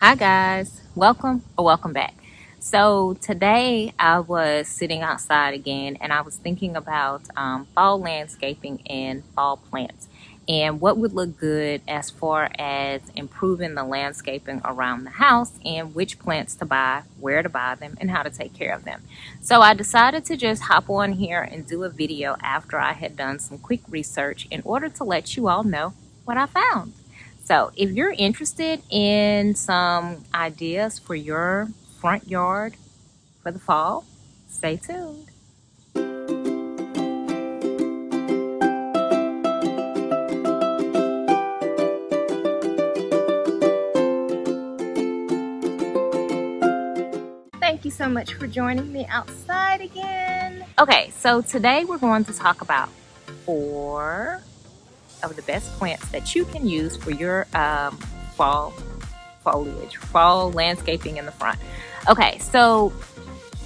Hi guys, welcome back. So today I was sitting outside again and I was thinking about fall landscaping and fall plants and what would look good as far as improving the landscaping around the house and which plants to buy, where to buy them, and how to take care of them. So I decided to just hop on here and do a video after I had done some quick research in order to let you all know what I found. So, if you're interested in some ideas for your front yard for the fall, stay tuned. Thank you so much for joining me outside again. Okay, so today we're going to talk about 4 of the best plants that you can use for your fall foliage, fall landscaping in the front. Okay, so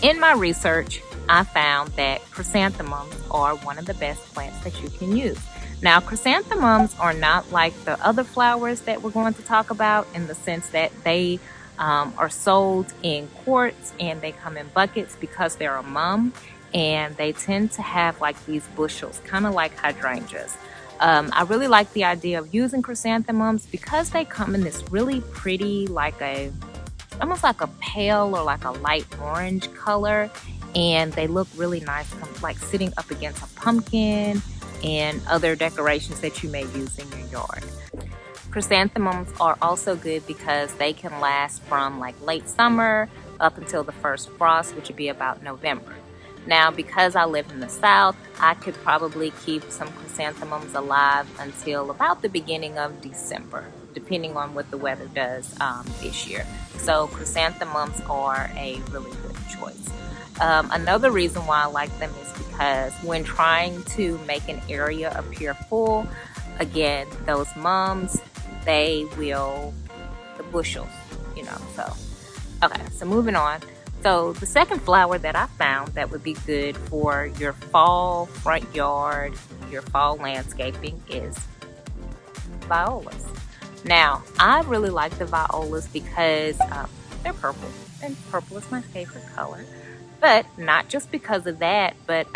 in my research, I found that chrysanthemums are one of the best plants that you can use. Now, chrysanthemums are not like the other flowers that we're going to talk about in the sense that they are sold in quarts and they come in buckets because they're a mum, and they tend to have like these bushels, kind of like hydrangeas. I really like the idea of using chrysanthemums because they come in this really pretty, almost like a pale or like a light orange color, and they look really nice, like sitting up against a pumpkin and other decorations that you may use in your yard. Chrysanthemums are also good because they can last from like late summer up until the first frost, which would be about November. Now, because I live in the South, I could probably keep some chrysanthemums alive until about the beginning of December, depending on what the weather does this year. So chrysanthemums are a really good choice. Another reason why I like them is because when trying to make an area appear full, again, those mums, the bushels, so. Okay, so moving on. So the second flower that I found that would be good for your fall front yard, your fall landscaping is violas. Now, I really like the violas because they're purple, and purple is my favorite color. But not just because of that, but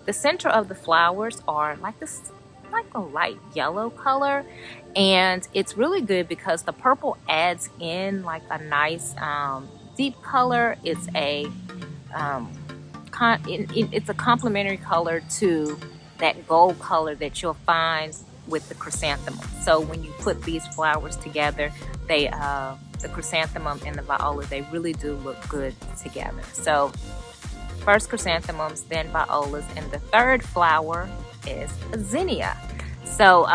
the center of the flowers are like a light yellow color, and it's really good because the purple adds in like a nice deep color. It's it's a complementary color to that gold color that you'll find with the chrysanthemum. So when you put these flowers together, the chrysanthemum and the viola, they really do look good together. So first chrysanthemums, then violas, and the third flower is a zinnia. So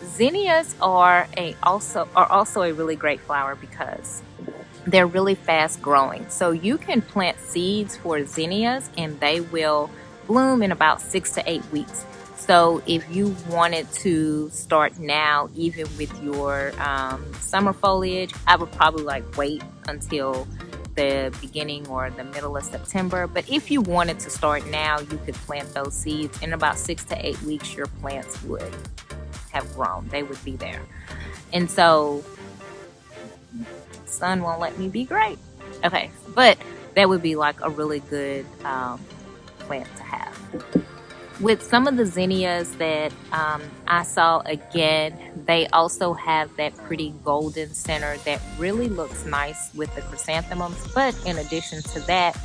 zinnias are also a really great flower because they're really fast growing. So you can plant seeds for zinnias and they will bloom in about 6 to 8 weeks. So if you wanted to start now, even with your summer foliage, I would probably wait until the beginning or the middle of September. But if you wanted to start now, you could plant those seeds. In about 6 to 8 weeks, your plants would have grown. They would be there. And so sun won't let me be great. Okay, but that would be like a really good plant to have. With some of the zinnias that I saw, again, they also have that pretty golden center that really looks nice with the chrysanthemums. But in addition to that,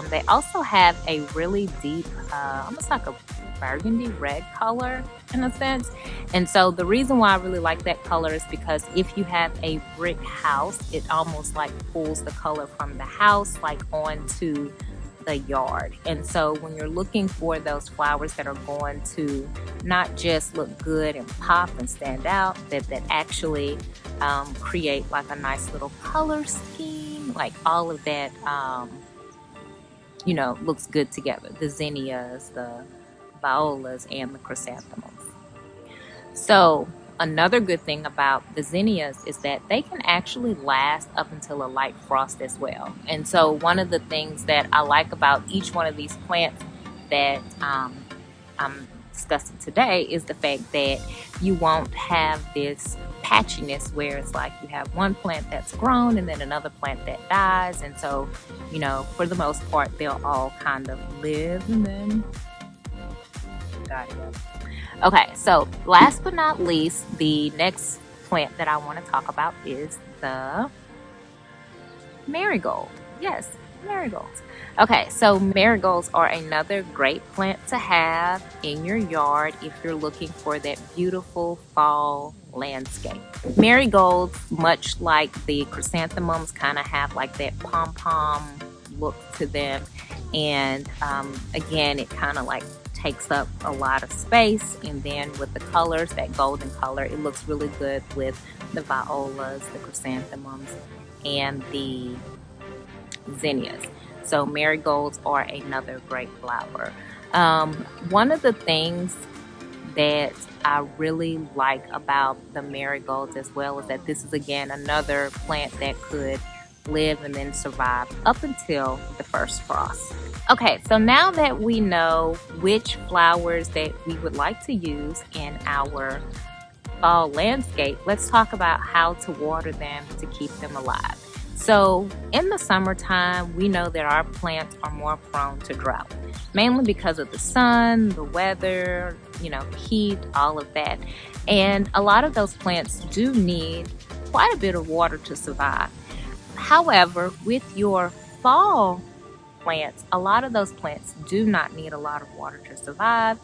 they also have a really deep, almost like a burgundy red color in a sense. And so the reason why I really like that color is because if you have a brick house, it almost like pulls the color from the house onto the yard. And so when you're looking for those flowers that are going to not just look good and pop and stand out, that actually create like a nice little color scheme, like all of that looks good together. The zinnias, the violas, and the chrysanthemums. So another good thing about the zinnias is that they can actually last up until a light frost as well. And so one of the things that I like about each one of these plants that I'm discussing today is the fact that you won't have this patchiness where it's like you have one plant that's grown and then another plant that dies. And so, you know, for the most part, they'll all kind of live and then die together. Okay, so last but not least, the next plant that I want to talk about is the marigold. Yes, marigolds. Okay, so marigolds are another great plant to have in your yard if you're looking for that beautiful fall landscape. Marigolds, much like the chrysanthemums, kind of have like that pom-pom look to them. And again, it kind of like takes up a lot of space, and then with the colors, that golden color, it looks really good with the violas, the chrysanthemums, and the zinnias. So marigolds are another great flower. One of the things that I really like about the marigolds as well is that this is again another plant that could live and then survive up until the first frost. Okay, so now that we know which flowers that we would like to use in our fall landscape, let's talk about how to water them to keep them alive. So in the summertime, we know that our plants are more prone to drought, mainly because of the sun, the weather, you know, heat, all of that. And a lot of those plants do need quite a bit of water to survive. However, with your fall plants, a lot of those plants do not need a lot of water to survive,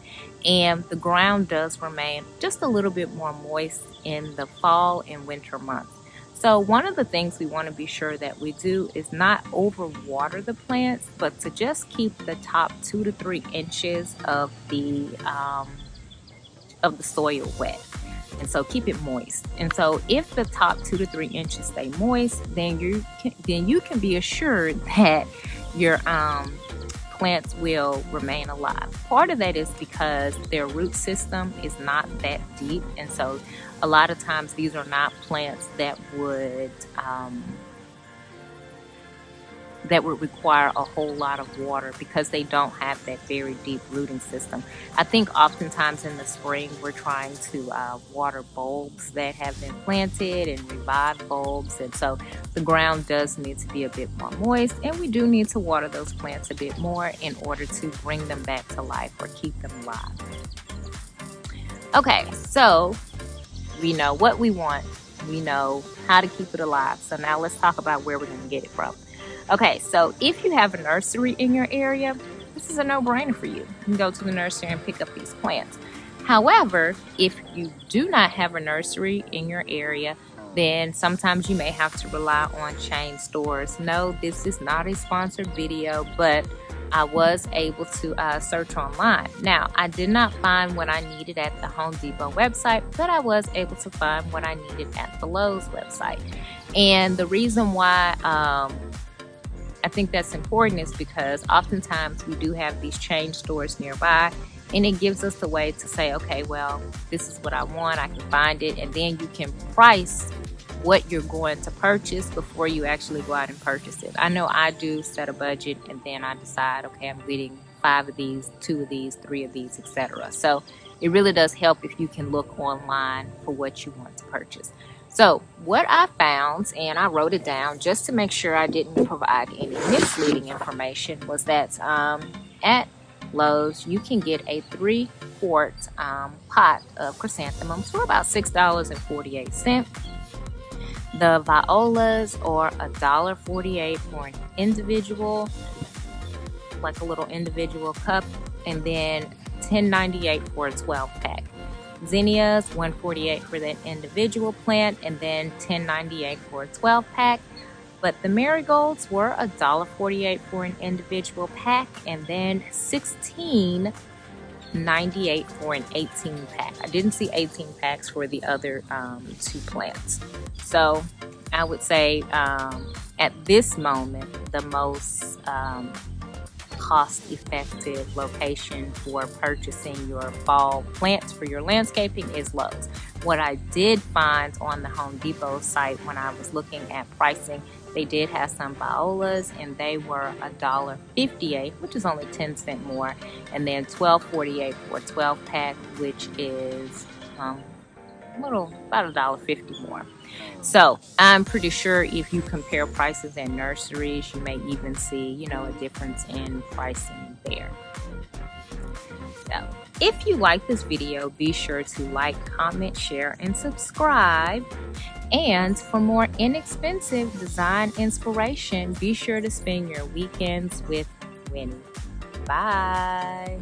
and the ground does remain just a little bit more moist in the fall and winter months. So one of the things we want to be sure that we do is not overwater the plants, but to just keep the top 2 to 3 inches of the soil wet. And so keep it moist. And so if the top 2 to 3 inches stay moist, then you can be assured that your plants will remain alive. Part of that is because their root system is not that deep, and so a lot of times these are not plants that would require a whole lot of water because they don't have that very deep rooting system. I think oftentimes in the spring we're trying to water bulbs that have been planted and revive bulbs, and so the ground does need to be a bit more moist, and we do need to water those plants a bit more in order to bring them back to life or keep them alive. Okay, so we know what we want, we know how to keep it alive, so now let's talk about where we're going to get it from. Okay, so if you have a nursery in your area, this is a no-brainer for you. You can go to the nursery and pick up these plants. However, if you do not have a nursery in your area, then sometimes you may have to rely on chain stores. No, this is not a sponsored video, but I was able to search online. Now, I did not find what I needed at the Home Depot website, but I was able to find what I needed at the Lowe's website. And the reason why I think that's important is because oftentimes we do have these chain stores nearby, and it gives us the way to say, okay, well, this is what I want, I can find it, and then you can price what you're going to purchase before you actually go out and purchase it. I know I do set a budget, and then I decide, okay, I'm getting 5 of these, 2 of these, 3 of these, etc. So it really does help if you can look online for what you want to purchase. So what I found, and I wrote it down just to make sure I didn't provide any misleading information, was that at Lowe's you can get a 3-quart pot of chrysanthemums for about $6.48. The violas are $1.48 for an individual, like a little individual cup, and then $10.98 for a 12-pack. Zinnias, $1.48 for that individual plant, and then $10.98 for a 12-pack. But the marigolds were $1.48 for an individual pack, and then $16.98 for an 18-pack. I didn't see 18 packs for the other 2 plants. So I would say at this moment, the most cost-effective location for purchasing your fall plants for your landscaping is Lowe's. What I did find on the Home Depot site when I was looking at pricing, they did have some violas, and they were $1.58, which is only 10 cents more, and then $12.48 for a 12-pack, which is about $1.50 more. So I'm pretty sure if you compare prices in nurseries, you may even see, a difference in pricing there. So if you like this video, be sure to like, comment, share, and subscribe. And for more inexpensive design inspiration, be sure to spend your weekends with Winnie. Bye.